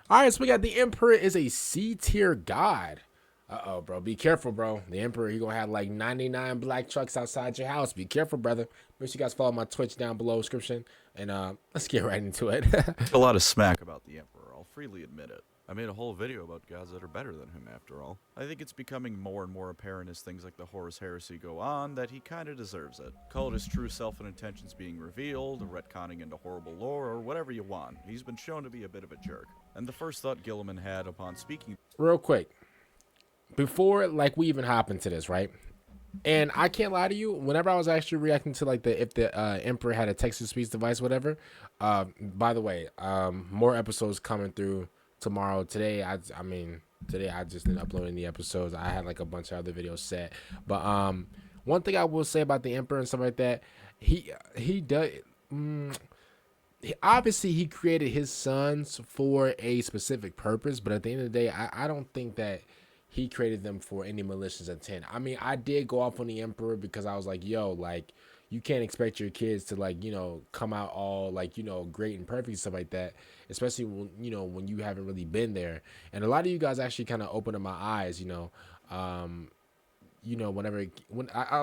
All right, so we got the Emperor is a C tier god. Uh-oh, bro. Be careful, bro. The Emperor, he gonna have like 99 black trucks outside your house. Be careful, brother. Make sure you guys follow my Twitch down below description. And let's get right into it. A lot of smack about the Emperor, I'll freely admit it. I made a whole video about gods that are better than him, after all. I think it's becoming more and more apparent as things like the Horus Heresy go on that he kinda deserves it. Call it his true self and intentions being revealed, retconning into horrible lore, or whatever you want. He's been shown to be a bit of a jerk. And the first thought Gilliman had upon speaking Real quick, before like we even hop into this, right? And I can't lie to you, whenever I was actually reacting to like the if the Emperor had a text-to-speech device, whatever. By the way, more episodes coming through tomorrow. Today, I mean today I just didn't upload any episodes. I had like a bunch of other videos set. But one thing I will say about the Emperor and stuff like that, he does. Obviously he created his sons for a specific purpose, but at the end of the day, I don't think that he created them for any malicious intent. I mean, I did go off on the Emperor because I was like, yo, like, you can't expect your kids to like, come out all like, great and perfect and stuff like that, especially when, when you haven't really been there. And a lot of you guys actually kind of opened up my eyes, when a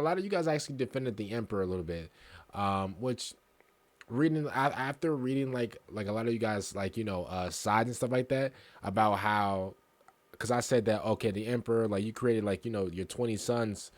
lot of you guys actually defended the Emperor a little bit, which reading after reading like a lot of you guys like sides and stuff like that about how, because I said that, okay, the Emperor, like, you created like your 20 sons,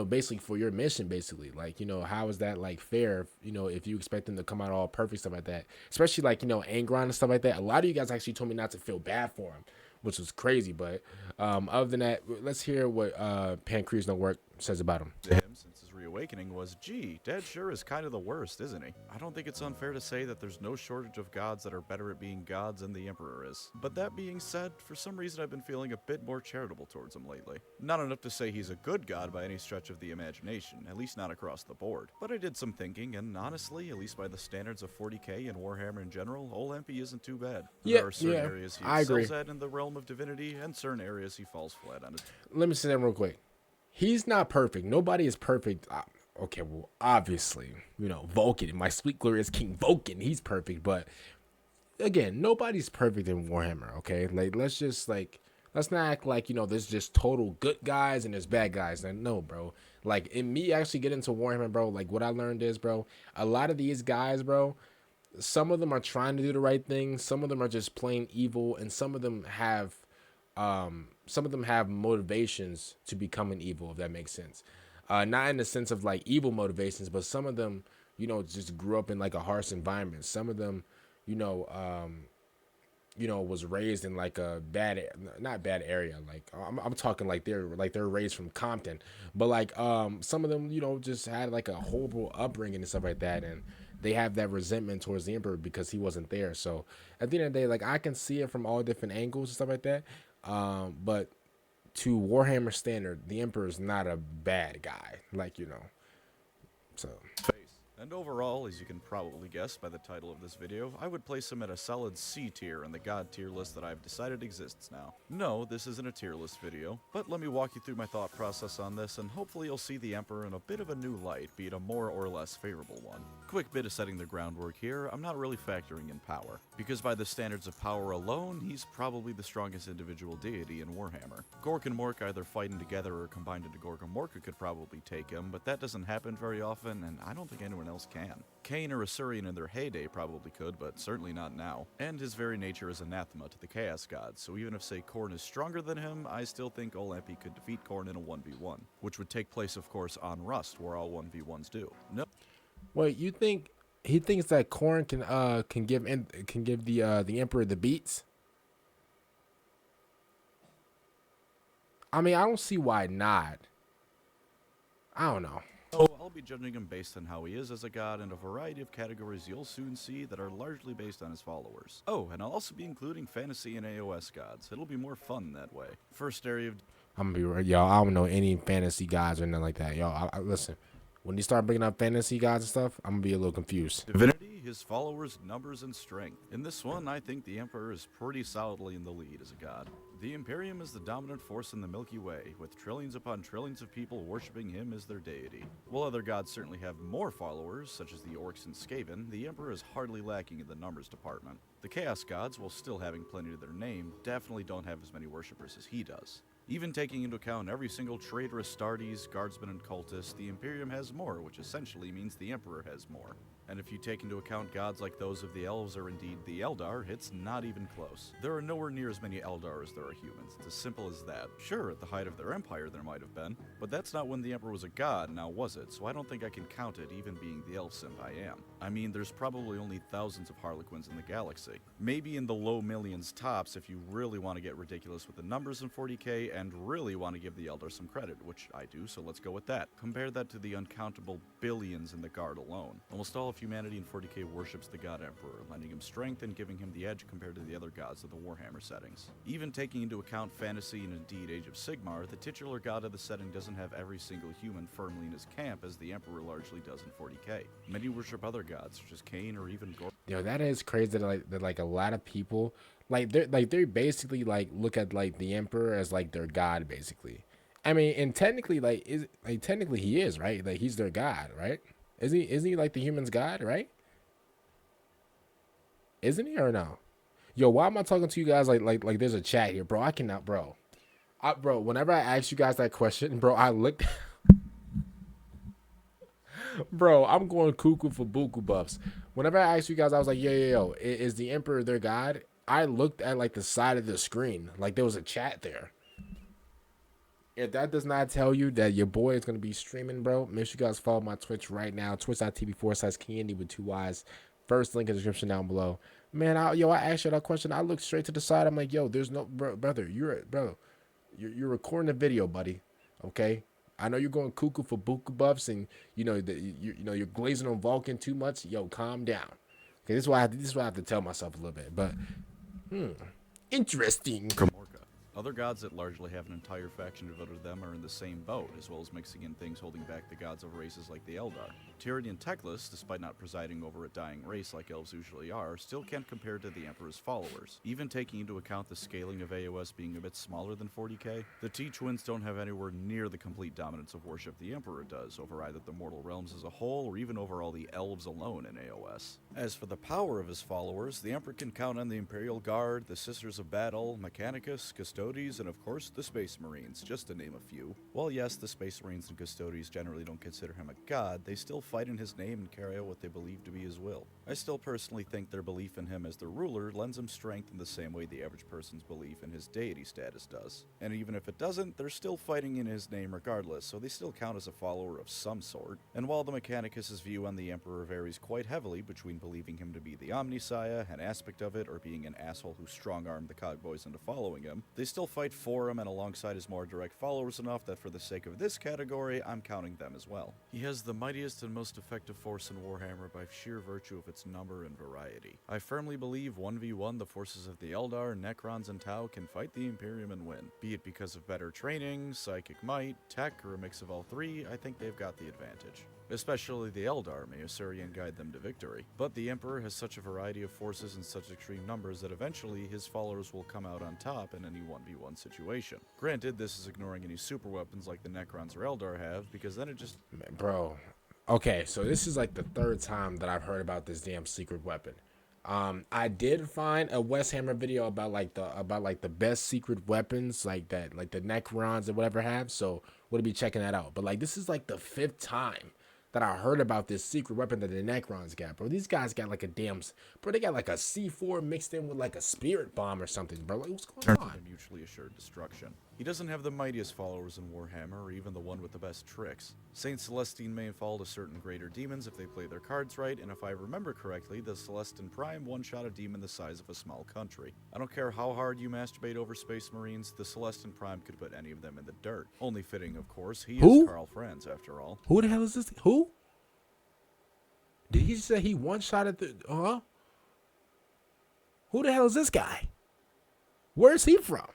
basically for your mission, basically, like, how is that like fair, if you expect them to come out all perfect, stuff like that, especially like Angron and stuff like that. A lot of you guys actually told me not to feel bad for him, which was crazy. But other than that, let's hear what Pancreas No Work says about him. to him since his reawakening was, gee, Dad sure is kind of the worst, isn't he? I don't think it's unfair to say that there's no shortage of gods that are better at being gods than the Emperor is. But that being said, for some reason I've been feeling a bit more charitable towards him lately. Not enough to say he's a good god by any stretch of the imagination, at least not across the board. But I did some thinking, and honestly, at least by the standards of 40k and Warhammer in general, old MP isn't too bad. Yeah, There are certain yeah, areas he I agree. excels at in the realm of divinity, and certain areas he falls flat on. Let me say that real quick. He's not perfect. Nobody is perfect. Okay, well, obviously, Vulcan, my sweet glorious King Vulcan, he's perfect. But again, nobody's perfect in Warhammer. Okay, like let's not act like there's just total good guys and there's bad guys. And no, bro. Like in me actually getting into Warhammer, bro. Like what I learned is, bro, a lot of these guys, bro, some of them are trying to do the right thing. Some of them are just plain evil, and some of them have motivations to become an evil, if that makes sense. Not in the sense of like evil motivations, but some of them, just grew up in like a harsh environment. Some of them, you know, um, was raised in like a not bad area. Like I'm talking like they're raised from Compton, but like some of them, just had like a horrible upbringing and stuff like that, and they have that resentment towards the Emperor because he wasn't there. So at the end of the day, like I can see it from all different angles and stuff like that. But to Warhammer standard, the Emperor is not a bad guy, like so. Face. And overall, as you can probably guess by the title of this video, I would place him at a solid C tier in the god tier list that I've decided exists now. No, this isn't a tier list video, but let me walk you through my thought process on this, and hopefully you'll see the Emperor in a bit of a new light, be it a more or less favorable one. Quick bit of setting the groundwork here, I'm not really factoring in power, because by the standards of power alone, he's probably the strongest individual deity in Warhammer. Gork and Mork either fighting together or combined into Gork and Morka could probably take him, but that doesn't happen very often, and I don't think anyone else can. Kain or Asurian in their heyday probably could, but certainly not now. And his very nature is anathema to the Chaos Gods, so even if, say, Khorne is stronger than him, I still think Olampi could defeat Khorne in a 1v1, which would take place, of course, on Rust, where all 1v1s do. No. Wait, you think he thinks that Khorne can give the Emperor the beats? I mean, I don't see why not. I don't know. So I'll be judging him based on how he is as a god and a variety of categories you'll soon see that are largely based on his followers. Oh, and I'll also be including fantasy and AOS gods. It'll be more fun that way. First area of I'm gonna be real, yo. I don't know any fantasy gods or nothing like that, yo. Listen, when you start bringing up fantasy gods and stuff, I'm gonna be a little confused. divinity, his followers, numbers, and strength. In this one, I think the Emperor is pretty solidly in the lead as a god. The Imperium is the dominant force in the Milky Way, with trillions upon trillions of people worshipping him as their deity. While other gods certainly have more followers, such as the Orcs and Skaven, the Emperor is hardly lacking in the numbers department. The Chaos gods, while still having plenty to their name, definitely don't have as many worshippers as he does. Even taking into account every single traitor Astartes, guardsmen, and cultists, the Imperium has more, which essentially means the Emperor has more. And if you take into account gods like those of the elves or indeed the Eldar, it's not even close. There are nowhere near as many Eldar as there are humans. It's as simple as that. Sure, at the height of their empire there might have been, but that's not when the Emperor was a god, now was it? So I don't think I can count it, even being the elf simp I am. I mean, there's probably only thousands of Harlequins in the galaxy. Maybe in the low millions tops if you really want to get ridiculous with the numbers in 40k and really want to give the Eldar some credit, which I do, so let's go with that. Compare that to the uncountable billions in the Guard alone. Almost all of humanity in 40k worships the God Emperor, lending him strength and giving him the edge compared to the other gods of the Warhammer settings. Even taking into account fantasy and indeed Age of Sigmar, the titular god of the setting doesn't have every single human firmly in his camp as the Emperor largely does in 40k. Many worship other gods, such as Cain or even Gore. Yo, that is crazy that like a lot of people they basically like look at like the Emperor as like their god basically. I mean, and technically technically he is, right? Like he's their god, right? Isn't he like the human's god, right? Isn't he or no? Yo, why am I talking to you guys like there's a chat here, bro? I cannot, bro. Bro, whenever I ask you guys that question, bro, I looked bro, I'm going cuckoo for buku buffs. Whenever I asked you guys, I was like, yo, is the Emperor their god? I looked at like the side of the screen, like there was a chat there. If that does not tell you that your boy is gonna be streaming, bro, make sure you guys follow my Twitch right now, twitch.tv/Candy with 2 Y's. First link in the description down below. Man, I asked you that question. I looked straight to the side. I'm like, yo, there's no brother. You're recording a video, buddy. Okay. I know you're going cuckoo for buku buffs, and you're glazing on Vulcan too much. Yo, calm down. Okay, this is why I have to tell myself a little bit. But interesting. Orca. Other gods that largely have an entire faction devoted to them are in the same boat, as well as mixing in things holding back the gods of races like the Eldar. Tyranian Teclis, despite not presiding over a dying race like elves usually are, still can't compare to the Emperor's followers. Even taking into account the scaling of AOS being a bit smaller than 40k, the T-Twins don't have anywhere near the complete dominance of worship the Emperor does over either the mortal realms as a whole or even over all the elves alone in AOS. As for the power of his followers, the Emperor can count on the Imperial Guard, the Sisters of Battle, Mechanicus, Custodes, and of course the Space Marines, just to name a few. While yes, the Space Marines and Custodes generally don't consider him a god, they still fight in his name and carry out what they believe to be his will. I still personally think their belief in him as their ruler lends him strength in the same way the average person's belief in his deity status does. And even if it doesn't, they're still fighting in his name regardless, so they still count as a follower of some sort. And while the Mechanicus' view on the Emperor varies quite heavily between believing him to be the Omnissiah, an aspect of it, or being an asshole who strong-armed the Cogboys into following him, they still fight for him and alongside his more direct followers enough that for the sake of this category, I'm counting them as well. He has the mightiest and most effective force in Warhammer by sheer virtue of its number and variety. I firmly believe 1v1 the forces of the Eldar, Necrons, and Tau can fight the Imperium and win. Be it because of better training, psychic might, tech, or a mix of all three, I think they've got the advantage. Especially the Eldar, may Osirian guide them to victory. But the Emperor has such a variety of forces in such extreme numbers that eventually his followers will come out on top in any 1v1 situation. Granted, this is ignoring any super weapons like the Necrons or Eldar have, because then it just... Bro. Okay, so this is like the third time that I've heard about this damn secret weapon. I did find a West Hammer video about the best secret weapons like that, like the Necrons or whatever have. So we'll be checking that out. But like this is like the 5th time that I heard about this secret weapon that the Necrons got, bro. These guys got like they got like a C4 mixed in with like a spirit bomb or something, bro. Like, what's going on? Mutually assured destruction. He doesn't have the mightiest followers in Warhammer, or even the one with the best tricks. Saint Celestine may fall to certain greater demons if they play their cards right, and if I remember correctly, the Celestine Prime one-shot a demon the size of a small country. I don't care how hard you masturbate over Space Marines, the Celestine Prime could put any of them in the dirt. Only fitting, of course, he is Karl Franz, after all. Who the hell is this? Who? Did he say he one-shot at the... Who the hell is this guy? Where's he from?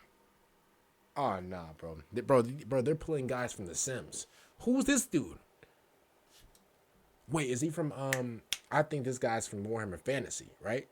Oh, nah, bro. Bro, they're pulling guys from The Sims. Who's this dude? Wait, is he from, I think this guy's from Warhammer Fantasy, right?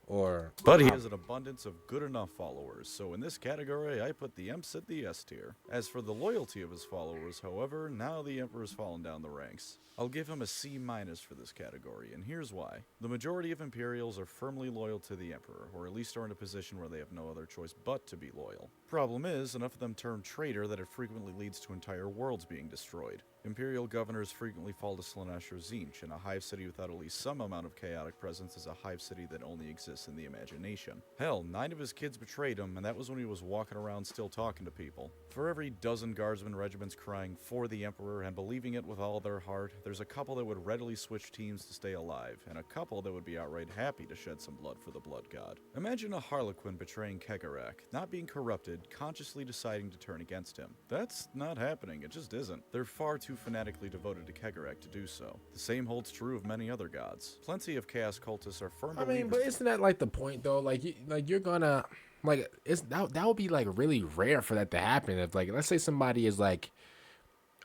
or But he has an abundance of good enough followers, so in this category I put the Emps at the S tier. As for the loyalty of his followers, however, now the Emperor's fallen down the ranks. I'll give him a C- for this category, and here's why. The majority of Imperials are firmly loyal to the Emperor, or at least are in a position where they have no other choice but to be loyal. Problem is, enough of them turn traitor that it frequently leads to entire worlds being destroyed. Imperial governors frequently fall to Slaanesh or Tzeentch, and a hive city without at least some amount of chaotic presence is a hive city that only exists in the imagination. Hell, 9 of his kids betrayed him, and that was when he was walking around still talking to people. For every dozen guardsman regiments crying for the Emperor and believing it with all their heart, there's a couple that would readily switch teams to stay alive, and a couple that would be outright happy to shed some blood for the Blood God. Imagine a Harlequin betraying Kegarak, not being corrupted, consciously deciding to turn against him. That's not happening, it just isn't. They're far too fanatically devoted to Kegarak to do so. The same holds true of many other gods. Plenty of chaos cultists are firm I believers. mean, but isn't that like the point though? Like, you're gonna like that would be like really rare for that to happen. If like let's say somebody is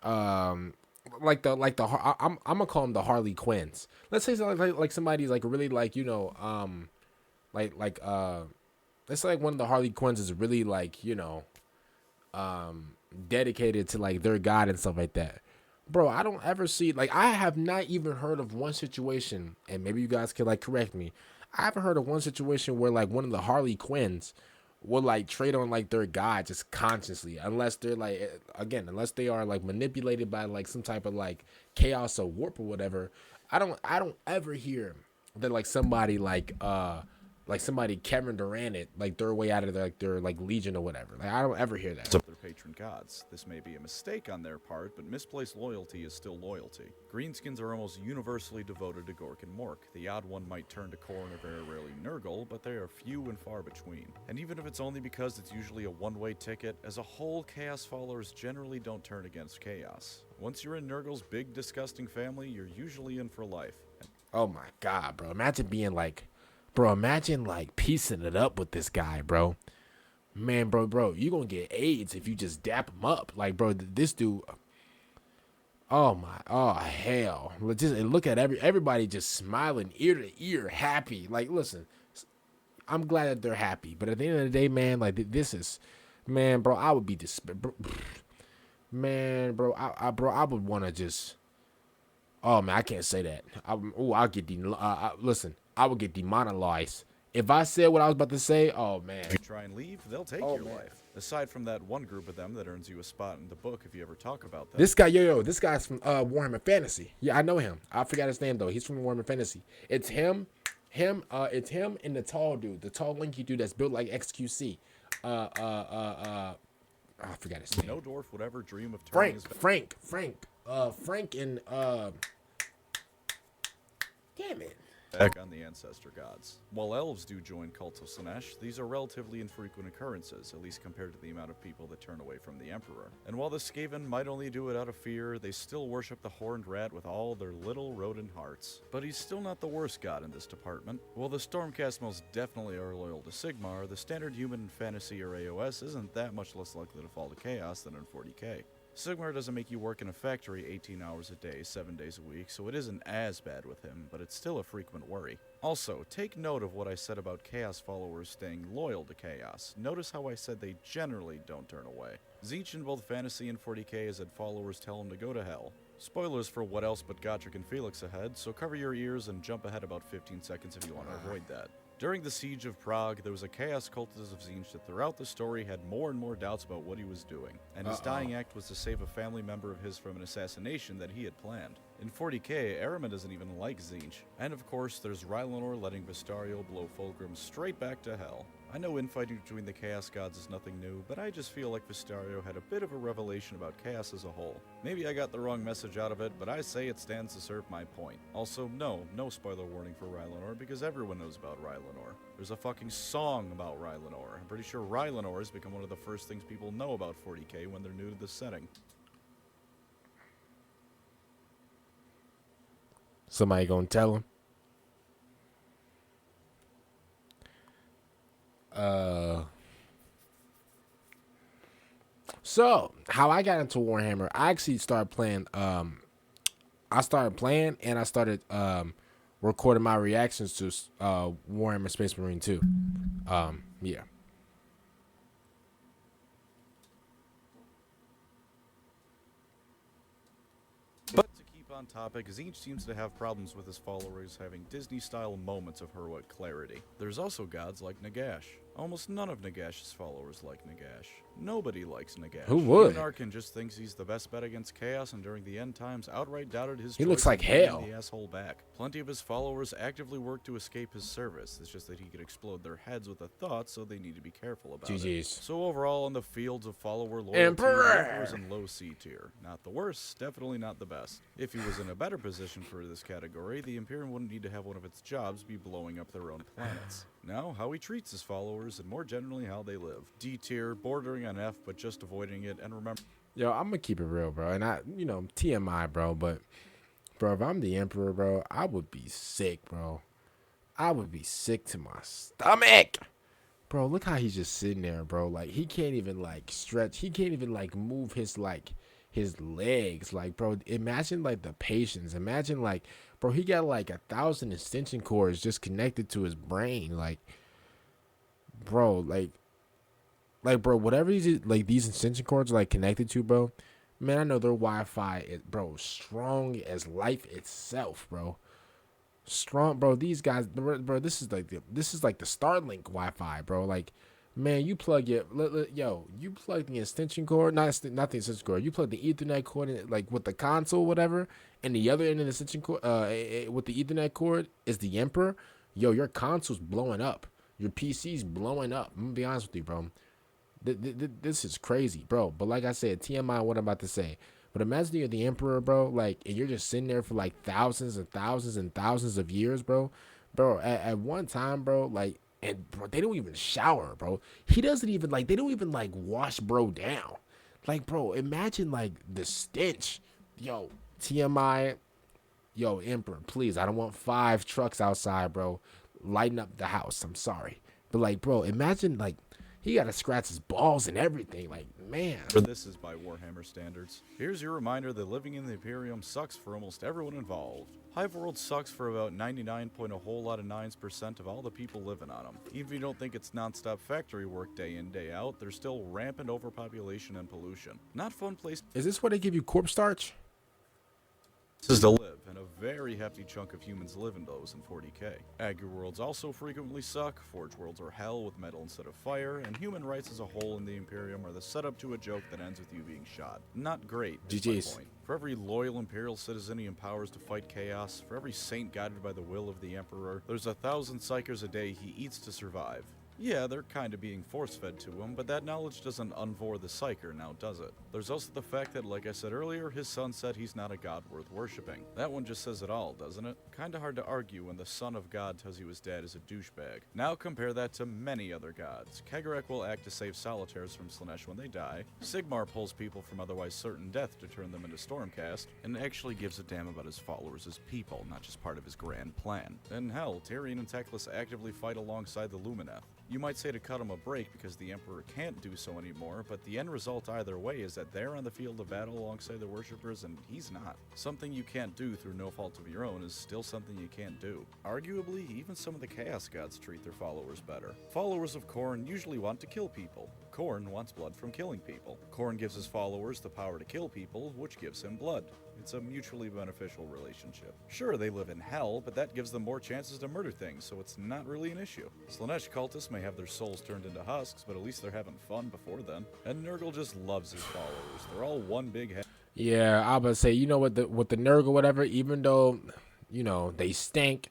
um I'm gonna call them the Harley Quinns. Let's say like somebody's like really like like like let's say like one of the Harley Quinns is really like dedicated to like their god and stuff like that. Bro, I don't ever see like I have not even heard of one situation, and maybe you guys can like correct me. I haven't heard of one situation where like one of the Harley Quinns will like trade on like their god just consciously, unless they're like unless they are like manipulated by like some type of like chaos or warp or whatever. I don't ever hear that like somebody Kevin Durant it like their way out of their like legion or whatever. Like I don't ever hear that. Of their patron gods. This may be a mistake on their part, but misplaced loyalty is still loyalty. Greenskins are almost universally devoted to Gork and Mork. The odd one might turn to Khorne or very rarely Nurgle, but they are few and far between. And even if it's only because it's usually a one-way ticket, as a whole, Chaos followers generally don't turn against Chaos. Once you're in Nurgle's big, disgusting family, you're usually in for life. Oh my god, bro. Imagine like piecing it up with this guy, bro. Man, bro, you gonna get AIDS if you just dap him up. Like, bro, this dude. Oh hell! Just look at everybody just smiling ear to ear, happy. Like, listen, I'm glad that they're happy, but at the end of the day, man, like this is, man, bro, I would be man, bro, I would want to just. Oh man, I can't say that. I'll get listen. I would get demonetized if I said what I was about to say. Oh man. If you try and leave, they'll take your life. Aside from that one group of them that earns you a spot in the book if you ever talk about them. This guy, this guy's from Warhammer Fantasy. Yeah, I know him. I forgot his name though. He's from Warhammer Fantasy. It's him, it's him and the tall dude, the tall lanky dude that's built like XQC. I forgot his name. No dwarf would ever dream of turning his Frank and damn it. back on the ancestor gods. While elves do join cults of Slaanesh, these are relatively infrequent occurrences, at least compared to the amount of people that turn away from the Emperor. And while the Skaven might only do it out of fear, they still worship the horned rat with all their little rodent hearts. But he's still not the worst god in this department. While the Stormcast most definitely are loyal to Sigmar, the standard human in fantasy or AOS isn't that much less likely to fall to chaos than in 40k. Sigmar doesn't make you work in a factory 18 hours a day, 7 days a week, so it isn't as bad with him, but it's still a frequent worry. Also, take note of what I said about Chaos followers staying loyal to Chaos. Notice how I said they generally don't turn away. Tzeentch in both Fantasy and 40k has had followers tell him to go to hell. Spoilers for what else but Gotrek and Felix ahead, so cover your ears and jump ahead about 15 seconds if you want to avoid that. During the Siege of Prague, there was a Chaos cultist of Tzeentch that throughout the story had more and more doubts about what he was doing, and his dying act was to save a family member of his from an assassination that he had planned. In 40k, Ahriman doesn't even like Tzeentch, and of course there's Rylanor letting Vistario blow Fulgrim straight back to hell. I know infighting between the Chaos gods is nothing new, but I just feel like Vistario had a bit of a revelation about Chaos as a whole. Maybe I got the wrong message out of it, but I say it stands to serve my point. Also, no spoiler warning for Rylanor, because everyone knows about Rylanor. There's a fucking song about Rylanor. I'm pretty sure Rylanor has become one of the first things people know about 40k when they're new to the setting. Somebody gonna tell him? So how I got into Warhammer, I actually started playing. I started playing and I started recorded my reactions to Warhammer Space Marine 2. Yeah. But to keep on topic, Zinch seems to have problems with his followers having Disney-style moments of heroic clarity. There's also gods like Nagash. Almost none of Nagash's followers like Nagash. Nobody likes Who Nagash. Even would? Arkin just thinks he's the best bet against chaos, and during the end times outright doubted his He looks choice like in bringing hell. the asshole back. Plenty of his followers actively work to escape his service. It's just that he could explode their heads with a thought, so they need to be careful about it. GG's. So overall, on the fields of follower loyalty, Emperor! the Emperor's in low C tier. Not the worst, definitely not the best. If he was in a better position for this category, the Imperium wouldn't need to have one of its jobs be blowing up their own planets. Now, how he treats his followers, and more generally how they live. D tier, bordering on F, but just avoiding it, and remember... Yo, I'm gonna keep it real, bro. And TMI, bro, but bro, if I'm the Emperor, bro, I would be sick, bro. I would be sick to my stomach. Bro, look how he's just sitting there, bro. Like, he can't even, like, stretch. He can't even, like, move his legs. Like, bro, imagine, like, the patience. Imagine, like, bro, he got, like, 1,000 extension cords just connected to his brain. Like, bro, bro, whatever these extension cords are, like, connected to, bro, man, I know their Wi-Fi is, bro, strong as life itself, bro. Strong, bro. These guys, bro. This is like the Starlink Wi-Fi, bro. Like, man, you plug you plug the extension cord, not the extension cord. You plug the Ethernet cord in, like with the console, whatever, and the other end of the extension cord, with the Ethernet cord is the Emperor. Yo, your console's blowing up. Your PC's blowing up. I'm gonna be honest with you, bro. This is crazy, bro. But like I said, TMI, what I'm about to say. But imagine you're the Emperor, bro, like, and you're just sitting there for, like, thousands and thousands and thousands of years, bro. Bro, at one time, bro, like, and, bro, they don't even shower, bro. He doesn't even, like, they don't even, like, wash bro down. Like, bro, imagine, like, the stench. Yo, TMI, yo, Emperor, please, I don't want 5 trucks outside, bro. Lighten up the house. I'm sorry. But, like, bro, imagine, like, he got to scratch his balls and everything. Like, man. This is by Warhammer standards. Here's your reminder that living in the Imperium sucks for almost everyone involved. Hiveworld sucks for about 99% of all the people living on them. Even if you don't think it's non-stop factory work day in, day out, there's still rampant overpopulation and pollution. Not fun place. Is this where they give you corpse starch? This is to live, and a very hefty chunk of humans live in those in 40k. Agri worlds also frequently suck, Forge worlds are hell with metal instead of fire, and human rights as a whole in the Imperium are the setup to a joke that ends with you being shot. Not great, is my GG's. point. For every loyal Imperial citizen he empowers to fight chaos, for every saint guided by the will of the Emperor, there's 1,000 psychers a day he eats to survive. Yeah, they're kind of being force-fed to him, but that knowledge doesn't unvor the psyker, now does it? There's also the fact that, like I said earlier, his son said he's not a god worth worshipping. That one just says it all, doesn't it? Kinda hard to argue when the son of God tells you his dad is a douchebag. Now compare that to many other gods. Kegarek will act to save solitaires from Slaanesh when they die, Sigmar pulls people from otherwise certain death to turn them into Stormcast, and actually gives a damn about his followers as people, not just part of his grand plan. And hell, Tyrion and Teclis actively fight alongside the Lumineth. You might say to cut him a break because the Emperor can't do so anymore, but the end result either way is that they're on the field of battle alongside the worshippers and he's not. Something you can't do through no fault of your own is still something you can't do. Arguably, even some of the Chaos Gods treat their followers better. Followers of Khorne usually want to kill people. Khorne wants blood from killing people. Khorne gives his followers the power to kill people, which gives him blood. It's a mutually beneficial relationship. Sure, they live in hell, but that gives them more chances to murder things, so it's not really an issue. Slaanesh cultists may have their souls turned into husks, but at least they're having fun before then. And Nurgle just loves his followers. They're all one big head. Yeah, I was about to say, you know what, with the Nurgle, whatever, even though, you know, they stink,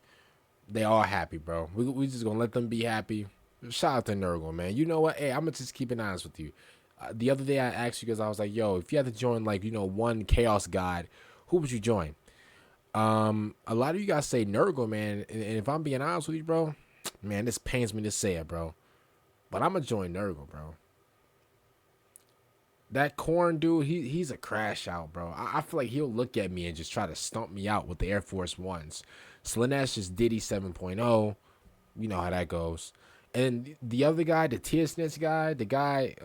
they all happy, bro. We just gonna let them be happy. Shout out to Nurgle, man. You know what? Hey, I'm gonna just keep it honest with you. The other day I asked you, because I was like, yo, if you had to join, like, you know, one Chaos God, who would you join? A lot of you guys say Nurgle, man. And if I'm being honest with you, bro, man, this pains me to say it, bro. But I'm gonna join Nurgle, bro. That Khorne dude, he's a crash out, bro. I feel like he'll look at me and just try to stomp me out with the Air Force Ones. Slaanesh is Diddy 7.0. You know how that goes. And the other guy, the Tearsnitz guy, the guy,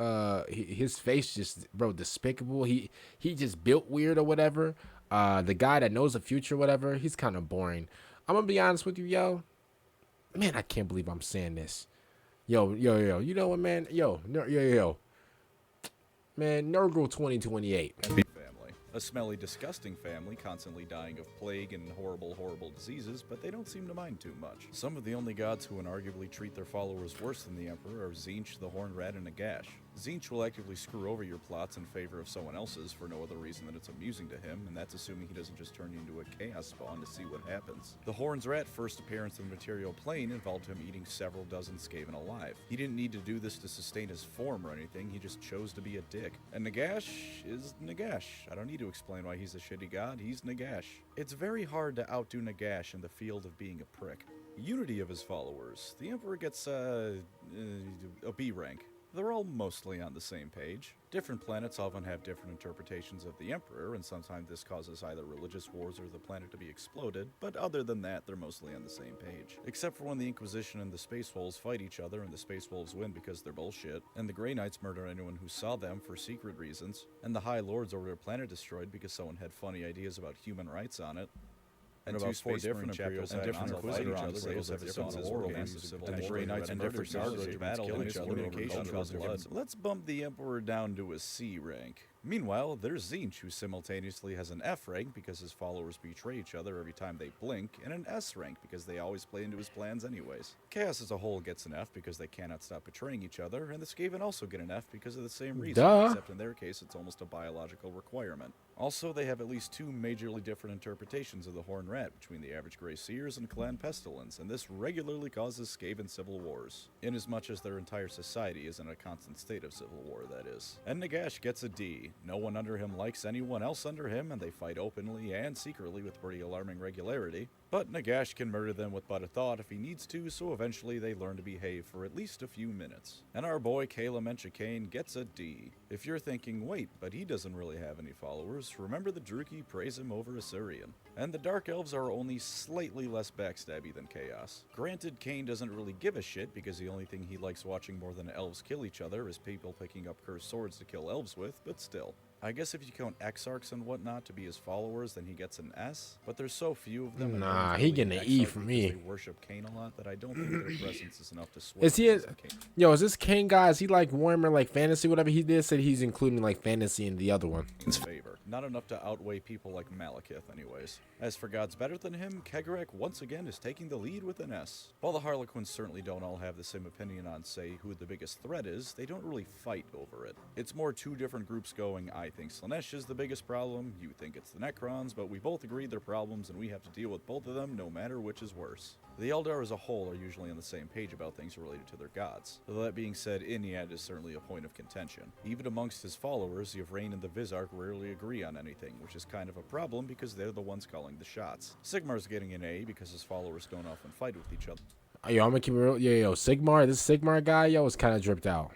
his face just, bro, despicable. He just built weird or whatever. The guy that knows the future, whatever, he's kind of boring. I'm gonna be honest with you, yo. Man, I can't believe I'm saying this. Yo. You know what, man? Yo. Man, Nurgle 2028. Family. A smelly, disgusting family, constantly dying of plague and horrible, horrible diseases, but they don't seem to mind too much. Some of the only gods who inarguably treat their followers worse than the Emperor are Tzeentch, the Horned Rat, and Nagash. Tzeentch will actively screw over your plots in favor of someone else's for no other reason than it's amusing to him, and that's assuming he doesn't just turn you into a chaos spawn to see what happens. The Horned Rat's first appearance in the material plane involved him eating several dozen Skaven alive. He didn't need to do this to sustain his form or anything, he just chose to be a dick. And Nagash is Nagash. I don't need to explain why he's a shitty god, he's Nagash. It's very hard to outdo Nagash in the field of being a prick. Unity of his followers. The Emperor gets a B rank. They're all mostly on the same page. Different planets often have different interpretations of the Emperor, and sometimes this causes either religious wars or the planet to be exploded, but other than that, they're mostly on the same page. Except for when the Inquisition and the Space Wolves fight each other, and the Space Wolves win because they're bullshit, and the Grey Knights murder anyone who saw them for secret reasons, and the High Lords order a planet destroyed because someone had funny ideas about human rights on it. And about 4 different chapters and different Inquisitors on sales have differences war games, and the Grey Knights and different Gargoyles battle and communication cause blood. Let's bump the Emperor down to a C rank. Meanwhile, there's Tzeentch, who simultaneously has an F rank because his followers betray each other every time they blink, and an S rank because they always play into his plans anyways. Chaos as a whole gets an F because they cannot stop betraying each other, and the Skaven also get an F because of the same reason, except in their case it's almost a biological requirement. Also, they have at least 2 majorly different interpretations of the Horned Rat between the average Grey Seers and Clan Pestilence, and this regularly causes Skaven civil wars, inasmuch as their entire society is in a constant state of civil war, that is. And Nagash gets a D. No one under him likes anyone else under him, and they fight openly and secretly with pretty alarming regularity. But Nagash can murder them with but a thought if he needs to, so eventually they learn to behave for at least a few minutes. And our boy Kayla Menchikane gets a D. If you're thinking, wait, but he doesn't really have any followers, remember the Druchii praise him over Assyrian. And the Dark Elves are only slightly less backstabby than Chaos. Granted, Kane doesn't really give a shit because the only thing he likes watching more than elves kill each other is people picking up cursed swords to kill elves with, but still. I guess if you count exarchs and whatnot to be his followers, then he gets an S, but there's so few of them. Nah, he getting an E from me. They worship Kane a lot that I don't think their presence is enough to swear. Is he is this Kane guy? Is he like Warhammer, like fantasy, whatever he did? Said he's including like fantasy in the other one. Favor. Not enough to outweigh people like Malekith, anyways. As for gods better than him, Kegarek once again is taking the lead with an S. While the Harlequins certainly don't all have the same opinion on, say, who the biggest threat is, they don't really fight over it. It's more 2 different groups going, I think Slaanesh is the biggest problem, you think it's the Necrons, but we both agree they're problems and we have to deal with both of them no matter which is worse. The Eldar as a whole are usually on the same page about things related to their gods. Though that being said, Iniad is certainly a point of contention. Even amongst his followers, Yvraine and the Vizark rarely agree on anything, which is kind of a problem because they're the ones calling the shots. Sigmar's getting an A because his followers don't often fight with each other. Yo, I'm gonna keep it real. Yo, Sigmar, this Sigmar guy, yo, is kind of dripped out.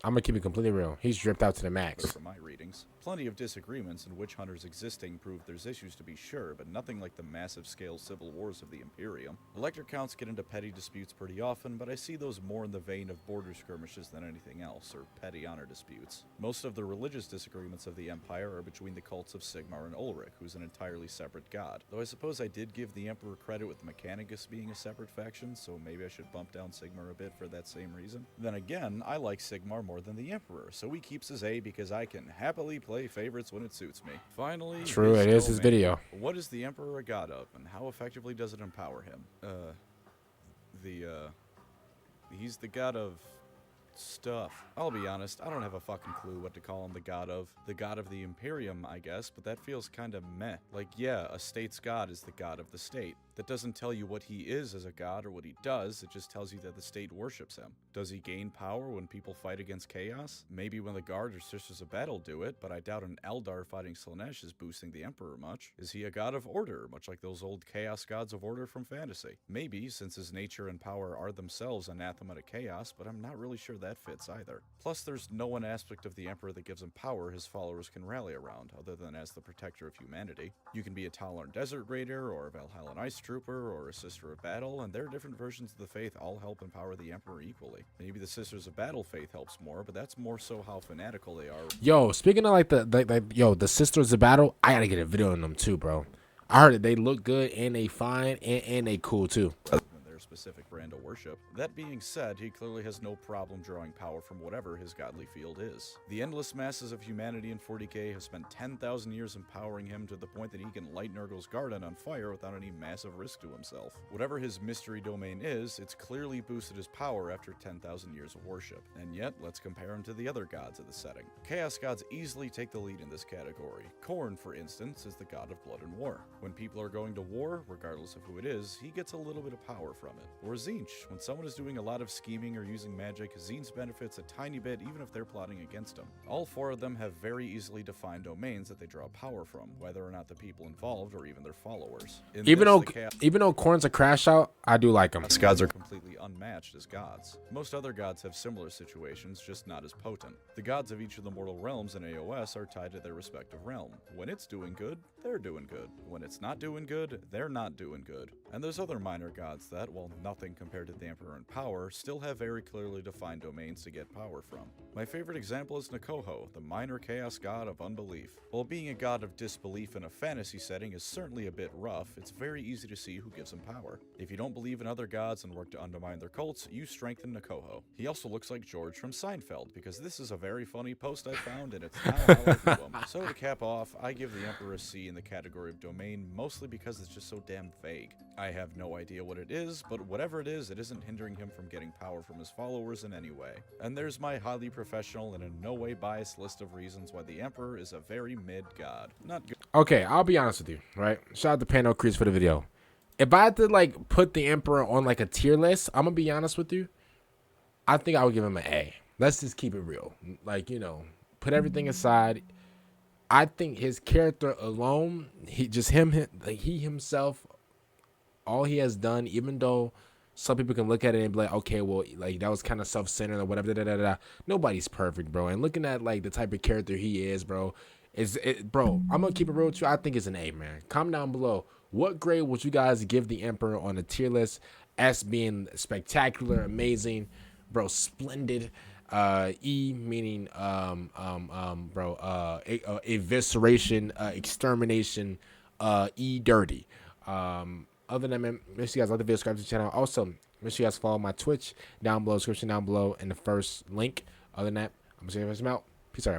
I'm gonna keep it completely real. He's dripped out to the max. From my readings. Plenty of disagreements and witch hunters existing prove there's issues to be sure, but nothing like the massive scale civil wars of the Imperium. Elector counts get into petty disputes pretty often, but I see those more in the vein of border skirmishes than anything else, or petty honor disputes. Most of the religious disagreements of the Empire are between the cults of Sigmar and Ulrich, who's an entirely separate god. Though I suppose I did give the Emperor credit with Mechanicus being a separate faction, so maybe I should bump down Sigmar a bit for that same reason. Then again, I like Sigmar more than the Emperor, so he keeps his A because I can happily play favorites when it suits me. Finally, true, it is his video. What is the Emperor a god of, and how effectively does it empower him? He's the god of stuff. I'll be honest, I don't have a fucking clue what to call him the god of. The god of the Imperium, I guess, but that feels kinda meh. Like, yeah, a state's god is the god of the state. That doesn't tell you what he is as a god or what he does, it just tells you that the state worships him. Does he gain power when people fight against chaos? Maybe when the Guard or Sisters of Battle do it, but I doubt an Eldar fighting Slaanesh is boosting the Emperor much. Is he a god of order, much like those old chaos gods of order from fantasy? Maybe, since his nature and power are themselves anathema to chaos, but I'm not really sure that fits either. Plus, there's no one aspect of the Emperor that gives him power his followers can rally around, other than as the protector of humanity. You can be a Talorn Desert Raider, or a Valhallan Ice Trooper, or a Sister of Battle, and their different versions of the faith all help empower the Emperor equally. Maybe the Sisters of Battle faith helps more, but that's more so how fanatical they are. Yo, speaking of the Sisters of Battle, I gotta get a video on them too, bro. I heard that they look good and they fine and they cool too. Than their specific brand of worship. That being said, he clearly has no problem drawing power from whatever his godly field is. The endless masses of humanity in 40k have spent 10,000 years empowering him to the point that he can light Nurgle's garden on fire without any massive risk to himself. Whatever his mystery domain is, it's clearly boosted his power after 10,000 years of worship. And yet, let's compare him to the other gods of the setting. Chaos gods easily take the lead in this category. Khorne, for instance, is the god of blood and war. When people are going to war, regardless of who it is, he gets a little bit of power from it. Or Tzeentch. When someone is doing a lot of scheming or using magic, Tzeentch benefits a tiny bit even if they're plotting against him. All four of them have very easily defined domains that they draw power from, whether or not the people involved or even their followers. Even though Khorne's a crash out, I do like him. Chaos gods are completely unmatched as gods. Most other gods have similar situations, just not as potent. The gods of each of the mortal realms in AOS are tied to their respective realm. When it's doing good, they're doing good. When it's not doing good, they're not doing good. And there's other minor gods that, while nothing compared to the Emperor in power, still have very clearly defined domains to get power from. My favorite example is Nakoho, the minor chaos god of unbelief. While being a god of disbelief in a fantasy setting is certainly a bit rough, it's very easy to see who gives him power. If you don't believe in other gods and work to undermine their cults, you strengthen Nakoho. He also looks like George from Seinfeld, because this is a very funny post I found and it's now how I view him. So to cap off, I give the Emperor a C in the category of domain, mostly because it's just so damn vague. I have no idea what it is, but whatever it isn't hindering him from getting power from his followers in any way. And there's my highly professional and in no way biased list of reasons why the Emperor is a very mid god. Not good. Okay, I'll be honest with you, right? Shout out to Pano Crease for the video. If I had to like put the Emperor on like a tier list, I'm gonna be honest with you. I think I would give him an A. Let's just keep it real. Like, you know, put everything aside. I think his character alone, he himself, all he has done, even though some people can look at it and be like, okay, well, like that was kind of self-centered or whatever. Nobody's perfect, bro. And looking at like the type of character he is, bro, bro, I'm gonna keep it real with you. I think it's an A, man. Comment down below. What grade would you guys give the Emperor on a tier list? S being spectacular, amazing, bro, splendid. E meaning evisceration, extermination. E dirty. Other than that, man, make sure you guys like the video, subscribe to the channel. Also, make sure you guys follow my Twitch down below, description down below, in the first link. Other than that, I'm gonna see you guys out. Peace out.